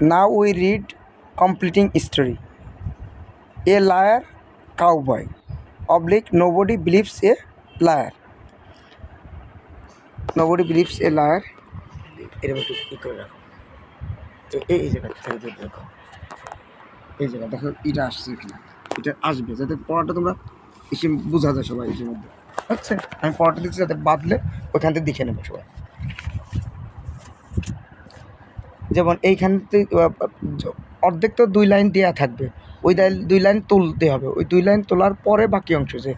Now we read completing story. A liar cowboy oblique nobody believes a liar. Nobody believes a liar. এরকম একটু ই করে রাখো, এই জায়গাটা থেকে দেখো, এই জায়গা দেখো এটা আসছে কিনা, এটা আসবে যাতে পড়াটা তোমরা এসে বোঝা যায় সবাই এসের মধ্যে। আচ্ছা, আমি পড়াটা দিচ্ছি যাতে বাদলে ওইখান থেকে দেখে নেবো সবাই। যেমন এইখানতে অর্ধেক তো 2 লাইন দেওয়া থাকবে, ওই 2 লাইন তুলতে হবে, ওই 2 লাইন তোলার পরে বাকি অংশ যে,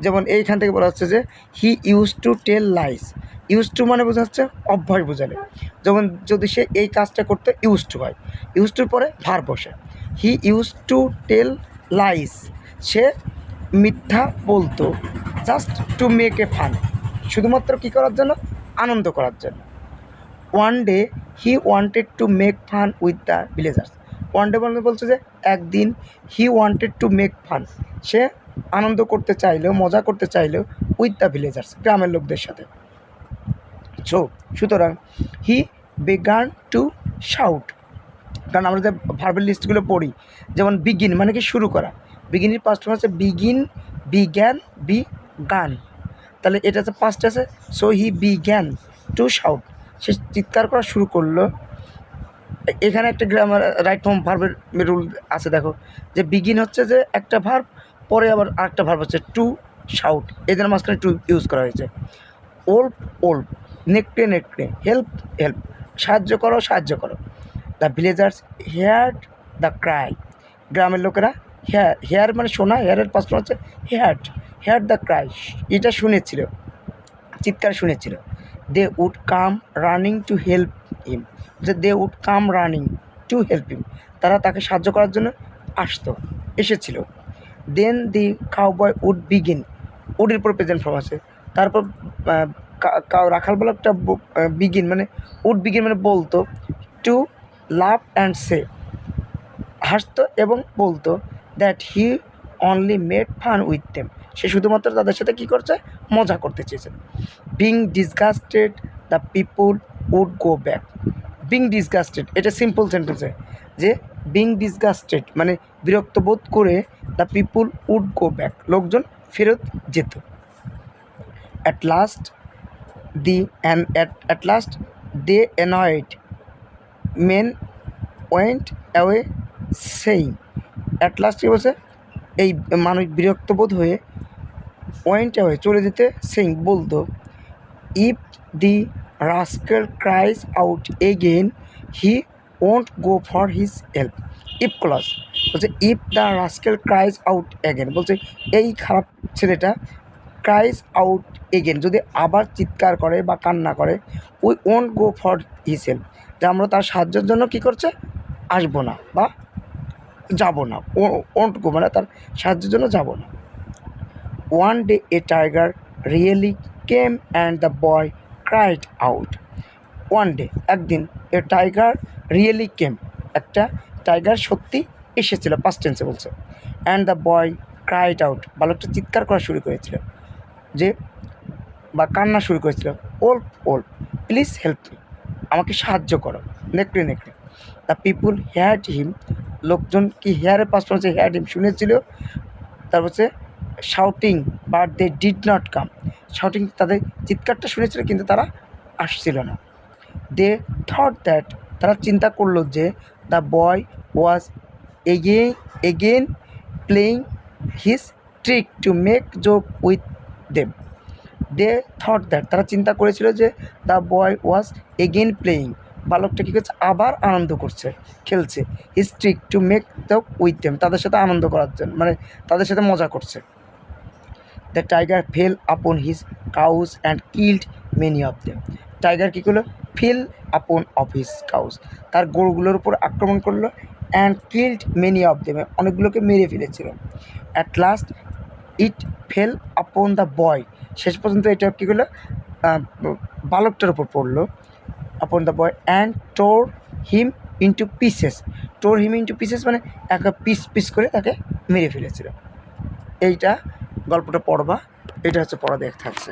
যেমন এইখান থেকে বলা হচ্ছে যে he use to tell lies. Use to মানে বোঝা যাচ্ছে অভ্যাস বোঝালে, যেমন যদি সে এই কাজটা করতে ইউজ টু হয়, ইউজ টুর পরে ভার বসে। He use to tell lies, সে মিথ্যা বলতো, just to make a fun, শুধুমাত্র কী করার জন্য, আনন্দ করার জন্য। One day he wanted to make fun with the villagers. One day মানে বলছে যে একদিন, he wanted to make fun, সে আনন্দ করতে চাইলেও, মজা করতে চাইলেও, উইথ দ্য ভিলেজার্স, গ্রামের লোকদের সাথে। সুতরাং হি বেগান টু শাউট, কারণ আমরা যে ভার্বের লিস্টগুলো পড়ি, যেমন বিগিন মানে কি শুরু করা, বিগিনের পাস্ট ফর্ম হচ্ছে বিগিন, বিগ্যান, বিগান, তাহলে এটা হচ্ছে পাস্ট আছে। So he began to shout, সে চিৎকার করা শুরু করলো। এখানে একটা গ্রামার রাইট ফর্ম ভার্বের রুল আছে, দেখো যে বিগিন হচ্ছে যে একটা ভার্ব, পরে আবার আরেকটা ভার্ব হচ্ছে টু শাউট, এদের মাঝখানে টু ইউজ করা হয়েছে। ওল্প ওল্প, নেকড়ে নেকড়ে, হেল্প হেল্প, সাহায্য করো সাহায্য করো। The villagers heard the Cry, গ্রামের লোকেরা হেয়ার, হেয়ার মানে শোনা, হেয়ারের পাঁচ হচ্ছে হেয়ার্ড, হেয়ার্ড দ্য ক্রাই, এটা শুনেছিল, চিৎকার শুনেছিল। They would come running to help him, যে they would come running to help him, তারা তাকে সাহায্য করার জন্য আসতো, এসেছিল। Then the cowboy would begin, উডের পর প্রেজেন্ট ফর্ম আছে, তারপর রাখাল বলে একটা বিগিন মানে উড বিগিন মানে বলতো, টু লাভ অ্যান্ড সে, হাসতো এবং বলতো, that he only made fun with them, সে শুধুমাত্র তাদের সাথে কী করছে, মজা করতে চেয়েছে। Being disgusted the people would go back. Being disgusted এটা সিম্পল সেন্টেন্সে, যে বিং ডিসগাস্টেড মানে বিরক্ত বোধ করে, the people would go back, লোকজন ফেরত যেত। At last at last they annoyed men went away saying, at last কী বলছে, এই মানুষ বিরক্ত বোধ হয়ে, ওয়েন্ট অ্যাওয়ে চলে যেতে, সেইং বলতো, if the rascal cries out again he won't go for his help. If clause বলছে, if the rascal cries out again, বলছে এই খারাপ ছেলেটা ক্রাইজ আউট এগেন, যদি আবার চিৎকার করে বা কান্না করে, we won't go for his help, যে আমরা তার সাহায্যের জন্য কী করছে, আসবো না বা যাব না, ওন্ট গো মানে তার সাহায্যের জন্য যাব না। One day a tiger really came and the boy cried out. One day একদিন, এ টাইগার রিয়েলি কেম, একটা টাইগার সত্যি এসেছিল, পাস্ট টেন্সে বলছে। And the boy cried out, বালকটা চিৎকার করা শুরু করেছিল, যে বা কান্না শুরু করেছিল, wolf wolf please help me, আমাকে সাহায্য করো, নেকড়ে নেকড়ে। দ্য পিপুল হেয়ার্ড হিম, লোকজন কি হেয়ারের পাশ হচ্ছে হেয়ার্ড হিম, শুনেছিল। তারপর হচ্ছে shouting but they did not come, shouting তাদের চিৎকারটা শুনেছিল কিন্তু তারা আসছিল না। দে থট দ্যাট, তারা চিন্তা করলো যে, the boy was again playing his trick to make joke with them. They thought that, তারা চিন্তা করেছিল যে, the boy was again playing, বালকটা কী করছে, আবার আনন্দ করছে, খেলছে, his trick to make joke with them, তাদের সাথে আনন্দ করার জন্য, মানে তাদের সাথে মজা করছে। The tiger fell upon his cows and killed many of them, tiger কী করলো, ফেল আপন অফ হিজ কাউস, তার গরুগুলোর উপর আক্রমণ করলো, and killed many of them, অনেকগুলোকে মেরে ফেলেছিল। At last it fell upon the boy, শেষ পর্যন্ত এটা কী করলো, বালকটার উপর পড়লো, আপন দ্য বয় অ্যান্ড টোর হিম ইন্টু পিসেস, টোর হিম ইন্টু পিসেস মানে একটা পিস পিস করে তাকে মেরে ফেলেছিল। এইটা গল্পটা পড়বা, এটা হচ্ছে পড়া দেখ থাকছে।